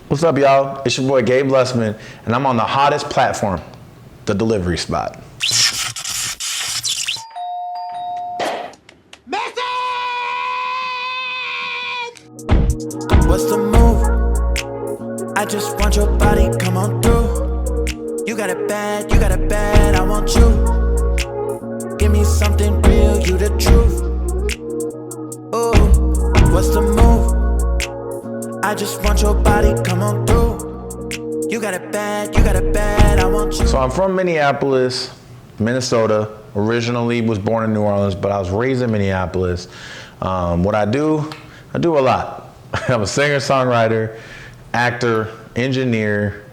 What's up, y'all? It's your boy Gabe Lustman, and I'm on the hottest platform, the delivery spot. What's the move? I just want your body, come on through. You got it bad, I want you. Give me something real, you the truth. Ooh, what's the move? I just want your body, come on through. You got it bad, I want you. So I'm from Minneapolis, Minnesota. Originally was born in New Orleans, but I was raised in Minneapolis. What I do a lot. I'm a singer, songwriter, actor, engineer.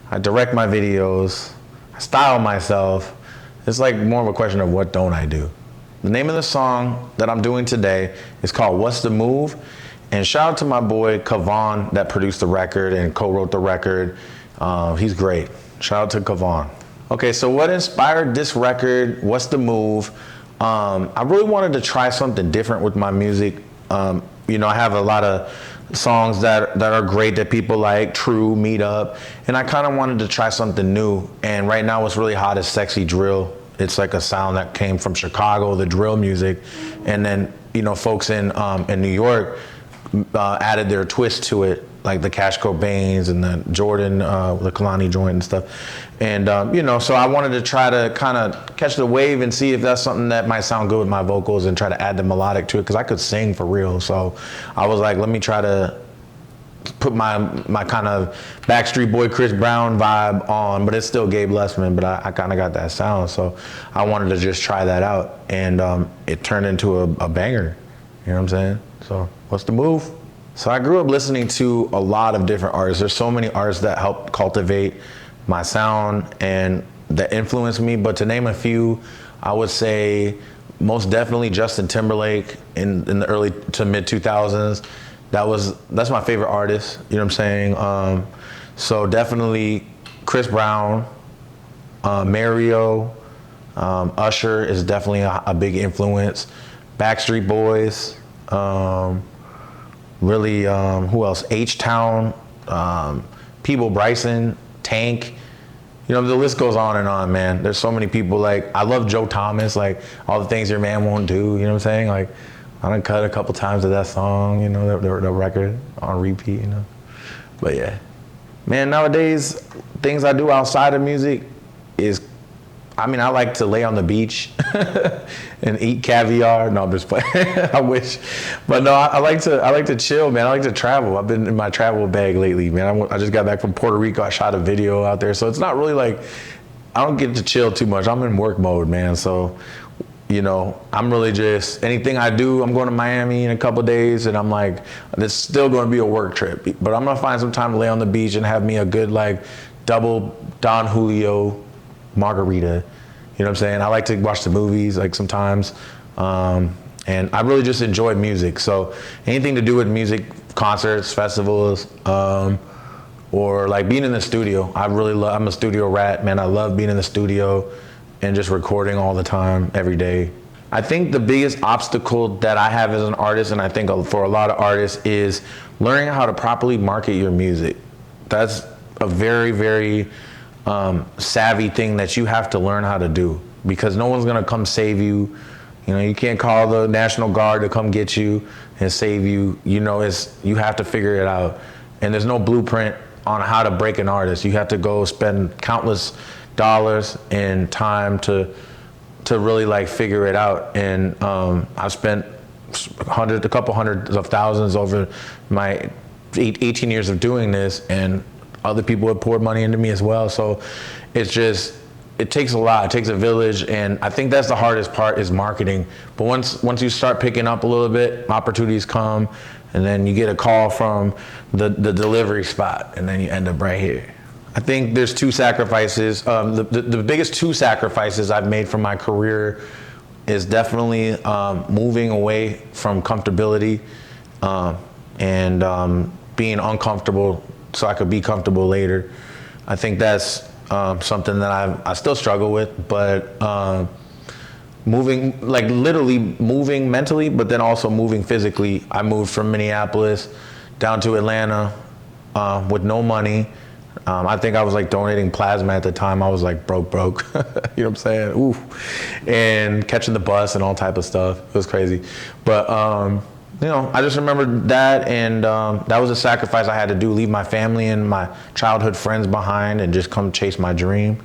I direct my videos. I style myself. It's like more of a question of what don't I do. The name of the song that I'm doing today is called What's the Move? And shout out to my boy Kavon that produced the record and co-wrote the record. He's great. Shout out to Kavon. Okay, so what inspired this record? What's the move? I really wanted to try something different with my music. You know, I have a lot of songs that are great that people like, Thru, Meet Up, and I kind of wanted to try something new. And right now what's really hot is sexy drill. It's like a sound that came from Chicago, the drill music, and then, you know, folks in New York added their twist to it, like the Cash Cobains and the Jordan, the Kalani joint and stuff. And, you know, so I wanted to try to kind of catch the wave and see if that's something that might sound good with my vocals and try to add the melodic to it, because I could sing for real. So I was like, let me try to put my kind of Backstreet Boy, Chris Brown vibe on, but it's still Gabe Lustman, but I kind of got that sound. So I wanted to just try that out, and it turned into a banger. You know what I'm saying? So what's the move? So I grew up listening to a lot of different artists. There's so many artists that helped cultivate my sound and that influenced me, but to name a few, I would say most definitely Justin Timberlake in the early to mid 2000s. That's my favorite artist, you know what I'm saying? So definitely Chris Brown, Mario, Usher is definitely a big influence. Backstreet Boys, really, who else? H-Town, Peeble Bryson, Tank. You know, the list goes on and on, man. There's so many people. Like, I love Joe Thomas, like All the Things Your Man Won't Do, you know what I'm saying? Like, I done cut a couple times of that song, you know, the record on repeat, you know. But yeah, man, nowadays, things I do outside of music is, I mean, I like to lay on the beach and eat caviar. No, I'm just playing. I wish, but no, I like to chill, man. I like to travel. I've been in my travel bag lately, man. I just got back from Puerto Rico. I shot a video out there, so it's not really like I don't get to chill too much. I'm in work mode, man. So, you know, I'm really just anything I do. I'm going to Miami in a couple of days, and I'm like, it's still going to be a work trip, but I'm gonna find some time to lay on the beach and have me a good like double Don Julio margarita. You know what I'm saying? I like to watch the movies like sometimes, and I really just enjoy music. So anything to do with music, concerts, festivals, or like being in the studio. I'm a studio rat, man. I love being in the studio and just recording all the time, every day. I think the biggest obstacle that I have as an artist, and I think for a lot of artists, is learning how to properly market your music. That's a very, very savvy thing that you have to learn how to do, because no one's gonna come save you. You know, you can't call the National Guard to come get you and save you. You know, you have to figure it out. And there's no blueprint on how to break an artist. You have to go spend countless dollars and time to really like figure it out. And I've spent a couple hundreds of thousands over my 18 years of doing this, and other people have poured money into me as well. So it takes a lot. It takes a village, and I think that's the hardest part is marketing. But once you start picking up a little bit, opportunities come, and then you get a call from the delivery spot, and then you end up right here. I think there's two sacrifices. The biggest two sacrifices I've made from my career is definitely moving away from comfortability and being uncomfortable so I could be comfortable later. I think that's something that I still struggle with, but moving, like literally moving mentally, but then also moving physically. I moved from Minneapolis down to Atlanta with no money. I think I was like donating plasma at the time. I was like broke. You know what I'm saying? Ooh. And catching the bus and all type of stuff. It was crazy. But, you know, I just remember that, and that was a sacrifice I had to do, leave my family and my childhood friends behind and just come chase my dream.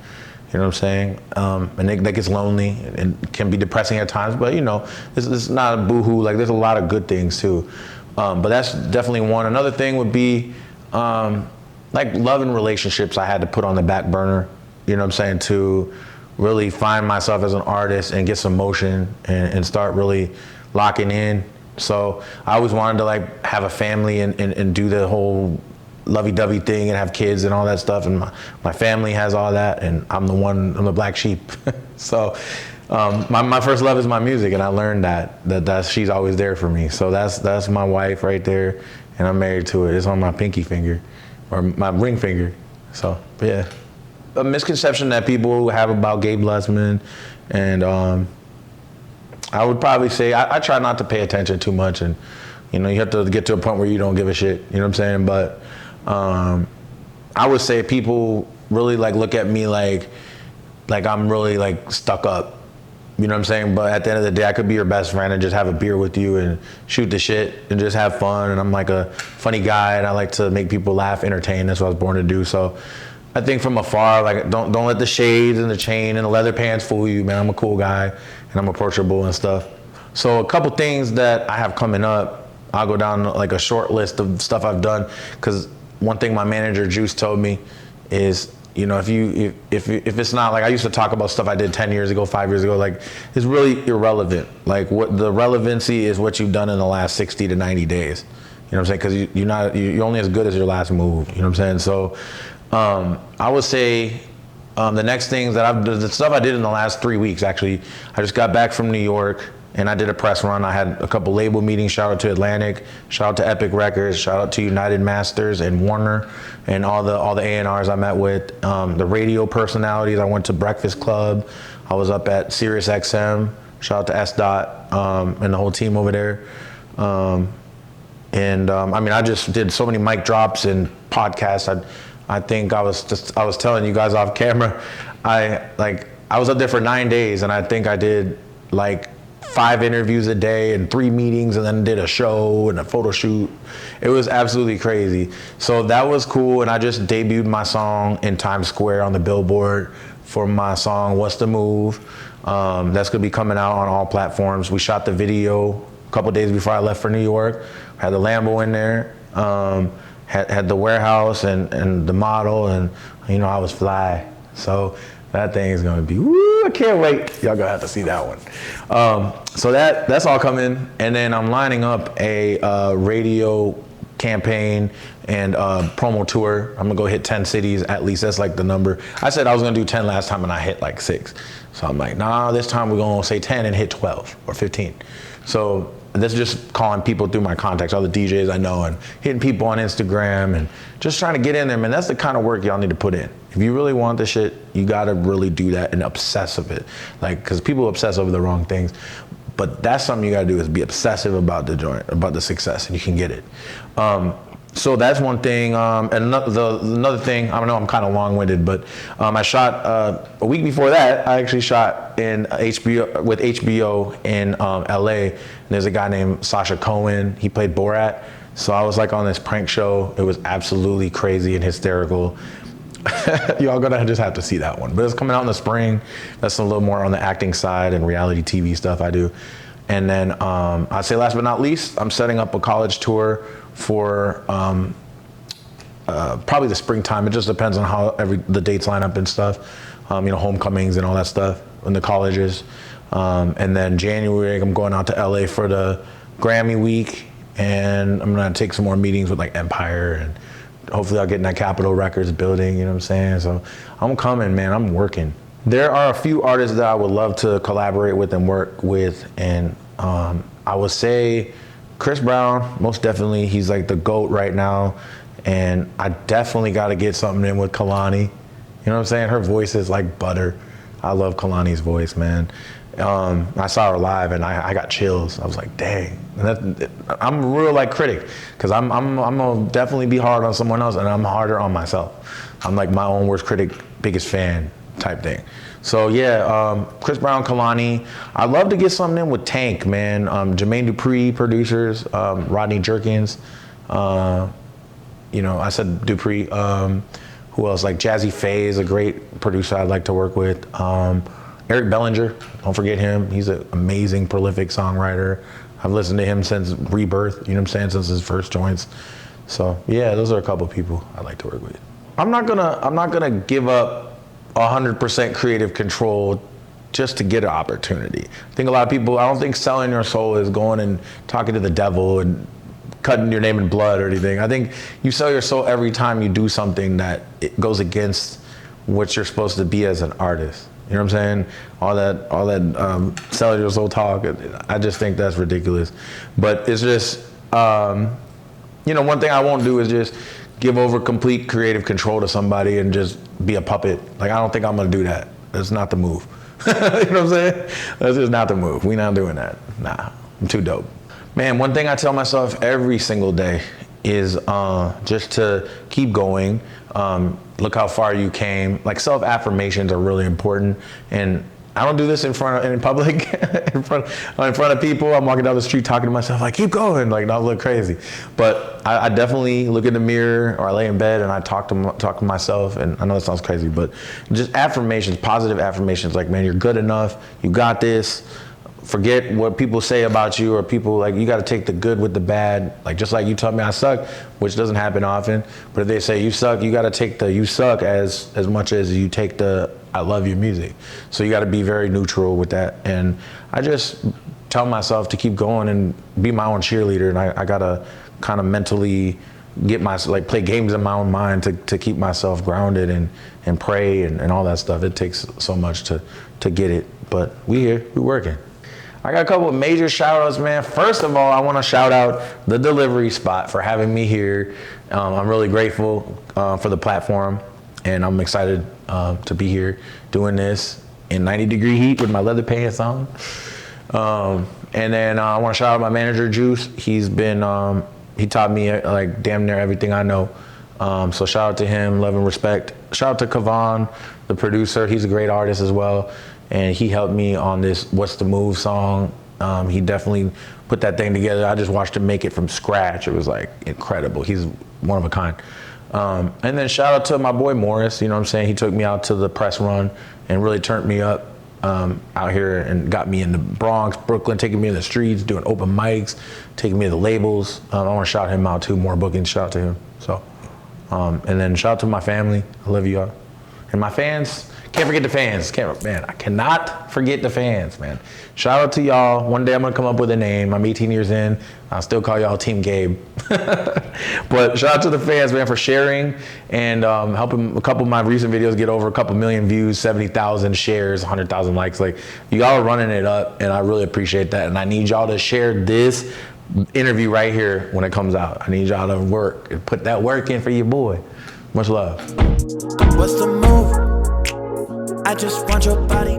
You know what I'm saying? And that gets lonely and can be depressing at times, but you know, this is not a boohoo. Like, there's a lot of good things too. But that's definitely one. Another thing would be, like, love and relationships I had to put on the back burner, you know what I'm saying, to really find myself as an artist and get some motion and start really locking in. So I always wanted to like have a family and do the whole lovey-dovey thing and have kids and all that stuff. And my family has all that, and I'm the black sheep. So my first love is my music, and I learned that she's always there for me. So that's my wife right there, and I'm married to it. It's on my pinky finger. Or my ring finger. So, but yeah. A misconception that people have about Gabe Lustman, and I would probably say I try not to pay attention too much, and you know, you have to get to a point where you don't give a shit, you know what I'm saying? But I would say people really like look at me like I'm really like stuck up, you know what I'm saying? But at the end of the day, I could be your best friend and just have a beer with you and shoot the shit and just have fun. And I'm like a funny guy, and I like to make people laugh, entertain. That's what I was born to do. So I think from afar, like, don't let the shades and the chain and the leather pants fool you, man. I'm a cool guy, and I'm approachable and stuff. So a couple things that I have coming up, I'll go down like a short list of stuff I've done. Because one thing my manager Juice told me is, you know, if it's not like, I used to talk about stuff I did 10 years ago, 5 years ago, like, it's really irrelevant. Like, what the relevancy is what you've done in the last 60 to 90 days. You know what I'm saying? Because you're only as good as your last move. You know what I'm saying? So I would say the next things that the stuff I did in the last 3 weeks, actually, I just got back from New York, and I did a press run. I had a couple label meetings. Shout out to Atlantic, shout out to Epic Records, shout out to United Masters and Warner, and all the A&Rs I met with, the radio personalities. I went to Breakfast Club. I was up at Sirius XM. Shout out to S. Dot and the whole team over there. I mean, I just did so many mic drops and podcasts. I think I was telling you guys off camera, I was up there for 9 days, and I think I did like 5 interviews a day and 3 meetings, and then did a show and a photo shoot. It was absolutely crazy. So that was cool, and I just debuted my song in Times Square on the billboard for my song What's the Move. That's gonna be coming out on all platforms. We shot the video a couple days before I left for New York. Had the Lambo in there, had the warehouse and the model, and you know, I was fly. So that thing is gonna be, woo, I can't wait. Y'all gonna have to see that one. So that's all coming. And then I'm lining up a radio campaign and promo tour. I'm gonna go hit 10 cities at least. That's like the number. I said I was gonna do 10 last time, and I hit like 6. So I'm like, nah, this time we're gonna say 10 and hit 12 or 15. So that's just calling people through my contacts, all the DJs I know, and hitting people on Instagram and just trying to get in there, man. That's the kind of work y'all need to put in. If you really want the shit, you gotta really do that and obsess of it. Like, cause people obsess over the wrong things. But that's something you gotta do, is be obsessive about the joint, about the success, and you can get it. So that's one thing. And another thing, I don't know, I'm kind of long-winded, but I shot, a week before that, I actually shot with HBO in LA. And there's a guy named Sacha Cohen. He played Borat. So I was like on this prank show. It was absolutely crazy and hysterical. Y'all gonna just have to see that one. But it's coming out in the spring. That's a little more on the acting side and reality TV stuff I do. And then I'd say last but not least, I'm setting up a college tour for probably the springtime. It just depends on how the dates line up and stuff. You know, homecomings and all that stuff in the colleges. And then January, I'm going out to LA for the Grammy week, and I'm gonna take some more meetings with like Empire, and hopefully I'll get in that Capitol Records building, you know what I'm saying? So I'm coming, man, I'm working. There are a few artists that I would love to collaborate with and work with, and I would say Chris Brown, most definitely. He's like the GOAT right now, and I definitely got to get something in with Kalani. You know what I'm saying? Her voice is like butter. I love Kalani's voice, man. I saw her live, and I got chills. I was like, dang. And I'm a real like critic, because I'm gonna definitely be hard on someone else, and I'm harder on myself. I'm like my own worst critic, biggest fan type thing. So yeah, Chris Brown, Kalani. I'd love to get something in with Tank, man. Jermaine Dupri, producers. Rodney Jerkins. I said Dupree. Who else? Like Jazzy Faye is a great producer I'd like to work with. Eric Bellinger, don't forget him. He's an amazing, prolific songwriter. I've listened to him since Rebirth, you know what I'm saying, since his first joints. So yeah, those are a couple people I'd like to work with. I'm not gonna give up 100% creative control just to get an opportunity. I think a lot of people, I don't think selling your soul is going and talking to the devil and cutting your name in blood or anything. I think you sell your soul every time you do something that it goes against what you're supposed to be as an artist. You know what I'm saying? All that selling your soul talk, I just think that's ridiculous. But it's just, one thing I won't do is just give over complete creative control to somebody and just be a puppet. Like, I don't think I'm gonna do that. That's not the move. You know what I'm saying? That's just not the move. We not doing that. Nah, I'm too dope. Man, one thing I tell myself every single day is just to keep going. Look how far you came. Like, self-affirmations are really important. And I don't do this in public, in front of people. I'm walking down the street talking to myself, like, keep going, like, not look crazy. But I definitely look in the mirror, or I lay in bed and I talk to myself. And I know that sounds crazy, but just affirmations, positive affirmations, like, man, you're good enough, you got this. Forget what people say about you, or people, like, you got to take the good with the bad. Like, just like you tell me I suck, which doesn't happen often, but if they say you suck, you got to take the you suck as much as you take the I love your music. So you got to be very neutral with that. And I just tell myself to keep going and be my own cheerleader. And I got to kind of mentally play games in my own mind to keep myself grounded and pray and all that stuff. It takes so much to get it, but we working. I got a couple of major shout outs, man. First of all, I want to shout out the delivery spot for having me here. I'm really grateful for the platform, and I'm excited to be here doing this in 90-degree heat with my leather pants on. And then I want to shout out my manager, Juice. He's been, he taught me like damn near everything I know. So shout out to him, love and respect. Shout out to Kavan, the producer. He's a great artist as well. And he helped me on this What's the Move song. He definitely put that thing together. I just watched him make it from scratch. It was like incredible. He's one of a kind. And then shout out to my boy Morris, you know what I'm saying? He took me out to the press run and really turned me up out here and got me in the Bronx, Brooklyn, taking me in the streets, doing open mics, taking me to the labels. I want to shout him out too, more bookings, shout out to him. So, and then shout out to my family. I love you all. And my fans, can't forget the fans. I cannot forget the fans, man. Shout out to y'all. One day I'm gonna come up with a name. I'm 18 years in. I'll still call y'all Team Gabe. But shout out to the fans, man, for sharing and helping a couple of my recent videos get over a couple million views, 70,000 shares, 100,000 likes. Like, y'all are running it up, and I really appreciate that. And I need y'all to share this interview right here when it comes out. I need y'all to work and put that work in for your boy. Much love. What's the move? I just want your body.